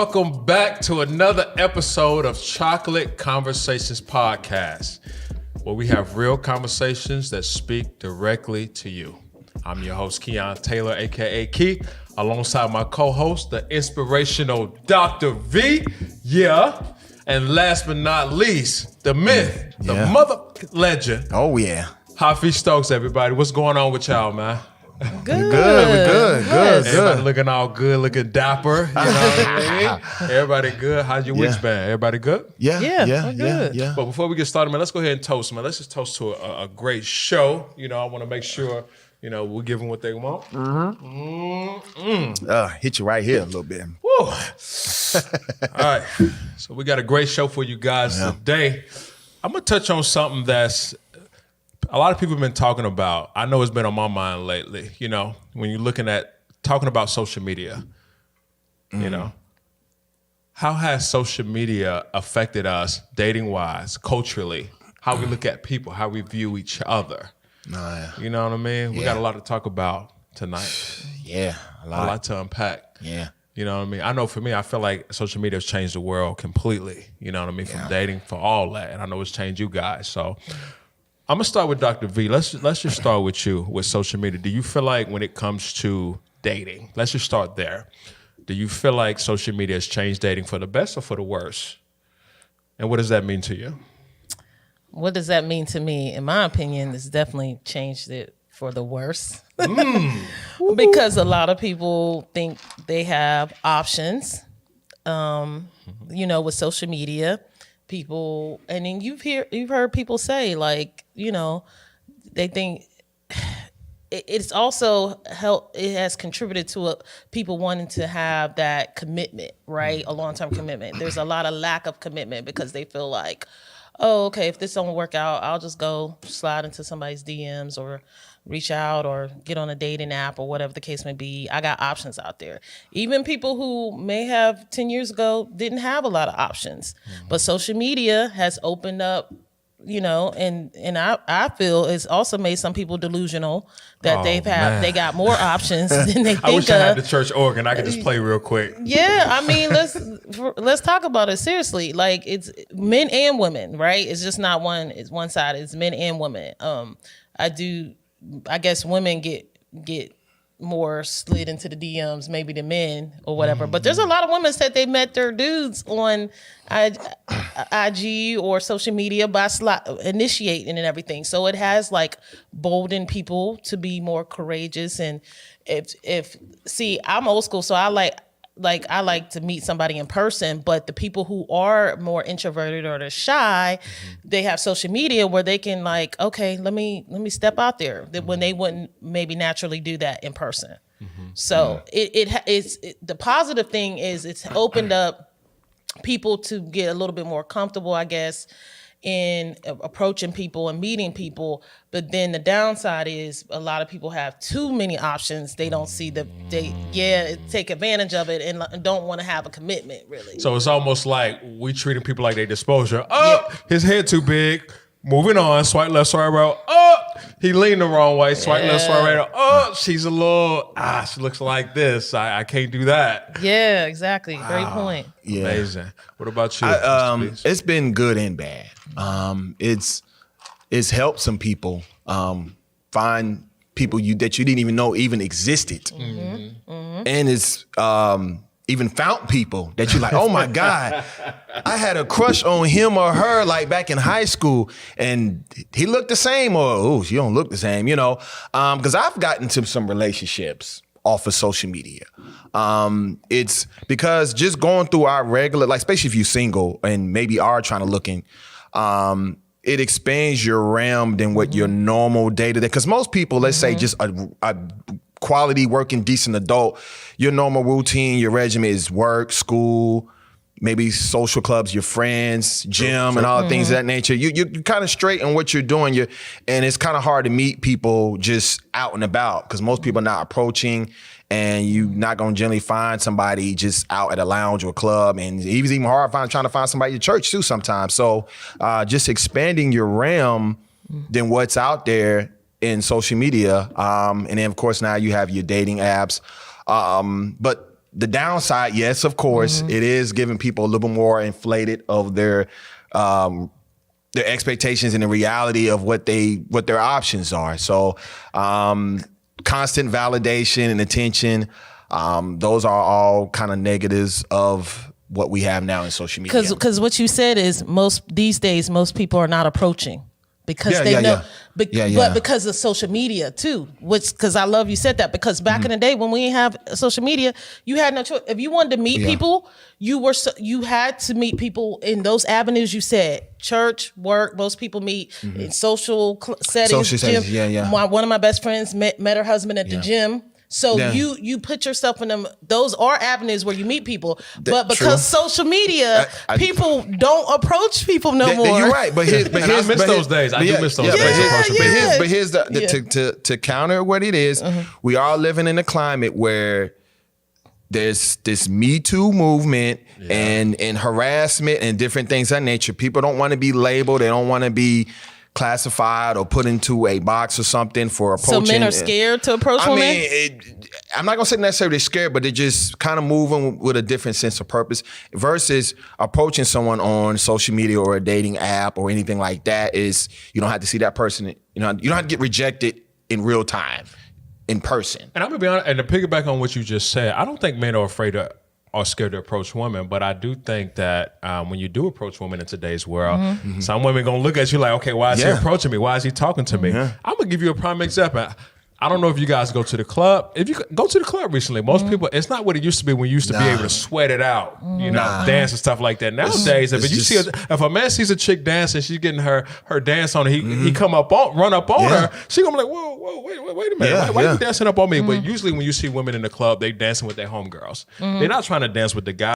Welcome back to another episode of Chocolate Conversations Podcast, where we have real conversations that speak directly to you. I'm your host, Keon Taylor, aka Key, alongside my co-host, the inspirational Dr. V. Yeah. And last but not least, the myth, the mother legend. Oh, yeah. Hafiz Stokes, everybody. What's going on with y'all, man? Good. Everybody looking all good, looking dapper. You know what I mean? Everybody good. How's your week's been? Everybody good? Yeah. But before we get started, man, let's go ahead and toast, man. Let's just toast to a great show. You know, I want to make sure, you know, we're giving what they want. Hit you right here a little bit. Woo. All right. So we got a great show for you guys today. I'm going to touch on something that's a lot of people have been talking about. I know it's been on my mind lately. You know, when you're looking at talking about social media, you know, how has social media affected us dating-wise, culturally, how we look at people, how we view each other? You know what I mean? We got a lot to talk about tonight. Yeah, a lot to unpack. Yeah. You know what I mean? I know for me, I feel like social media has changed the world completely. You know what I mean? From dating, for all that. And I know it's changed you guys. So I'm gonna start with Dr. V. Let's just start with you with social media. Do you feel like when it comes to dating, let's just start there. Do you feel like social media has changed dating for the best or for the worse? And what does that mean to you? What does that mean to me? In my opinion, it's definitely changed it for the worse. Because a lot of people think they have options, you know, with social media. People, and then you've heard people say, like, you know, they think it's also it has contributed to people wanting to have that commitment, right? A long-term commitment. There's a lot of lack of commitment because they feel like, oh, okay, if this don't work out, I'll just go slide into somebody's DMs or reach out or get on a dating app or whatever the case may be. I got options out there. Even people who may have 10 years ago didn't have a lot of options, but social media has opened up, you know, and I feel it's also made some people delusional that they got more options than they think I wish I had the of. church organ. I could just play real quick. Yeah, I mean, let's talk about it seriously. Like, it's men and women, right? It's just not one. It's one side. It's men and women. I guess women get more slid into the DMs maybe than men or whatever. But there's a lot of women said they met their dudes on IG or social media by initiating and everything. So it has like boldened people to be more courageous. And if I'm old school, so I like to meet somebody in person, but the people who are more introverted or they're shy, they have social media where they can like, okay, let me step out there when they wouldn't maybe naturally do that in person. So it's the positive thing is it's opened up people to get a little bit more comfortable, I guess, in approaching people and meeting people. But then the downside is a lot of people have too many options. They don't see take advantage of it and don't want to have a commitment, really. So it's almost like we treating people like they disposal. His head too big. Moving on, swipe left, swipe right. He leaned the wrong way. Swipe left, swipe right. She's a little, she looks like this. I can't do that. Yeah, exactly. Great point. Yeah. Amazing. What about you? It's been good and bad. It's helped some people find people that you didn't even know even existed. And it's even found people that you're like, oh my God, I had a crush on him or her like back in high school and he looked the same, or, oh, she don't look the same, you know? Because I've gotten to some relationships off of social media. It's because just going through our regular, like especially if you're single and maybe are trying to looking, it expands your realm than what your normal day-to-day, because most people, let's say just a quality working decent adult, your normal routine, your regimen is work, school, maybe social clubs, your friends, gym, and all things of that nature. You're kind of straight in what you're doing. And it's kind of hard to meet people just out and about because most people are not approaching, and you're not going to generally find somebody just out at a lounge or a club. And it's even hard trying to find somebody at church too sometimes. So just expanding your realm than what's out there in social media. And then, of course, now you have your dating apps. But the downside, yes, of course, it is giving people a little bit more inflated of their expectations and the reality of what their options are. So constant validation and attention, those are all kind of negatives of what we have now in social media. Because what you said is these days most people are not approaching because they know, but because of social media too. Because I love you said that, because back in the day when we didn't have social media, you had no choice. If you wanted to meet people, you had to meet people in those avenues. You said church, work. Most people meet in social settings. Social settings, One of my best friends met her husband at the gym. So you put yourself in them. Those are avenues where you meet people, but because social media, people don't approach people no more. You're right, but I miss those days. I do miss those days. But here's to counter what it is. We are living in a climate where there's this Me Too movement and harassment and different things of that nature. People don't want to be labeled. They don't want to be classified or put into a box or something for approaching. So men are scared to approach women? I mean, I'm not going to say necessarily scared, but they're just kind of moving with a different sense of purpose versus approaching someone on social media or a dating app or anything like that. Is you don't have to see that person. You don't have to get rejected in real time, in person. And I'm going to be honest, and to piggyback on what you just said, I don't think men are afraid of are scared to approach women, but I do think that when you do approach women in today's world, some women gonna look at you like, okay, why is he approaching me? Why is he talking to me? I'm gonna give you a prime example. I don't know if you guys go to the club. If you go to the club recently, most people, it's not what it used to be when you used to be able to sweat it out, dance and stuff like that. Nowadays, if a man sees a chick dancing, she's getting her dance on, he run up on her, she gonna be like, whoa, wait a minute, why are you dancing up on me? But usually when you see women in the club, they dancing with their homegirls. They're not trying to dance with the guy.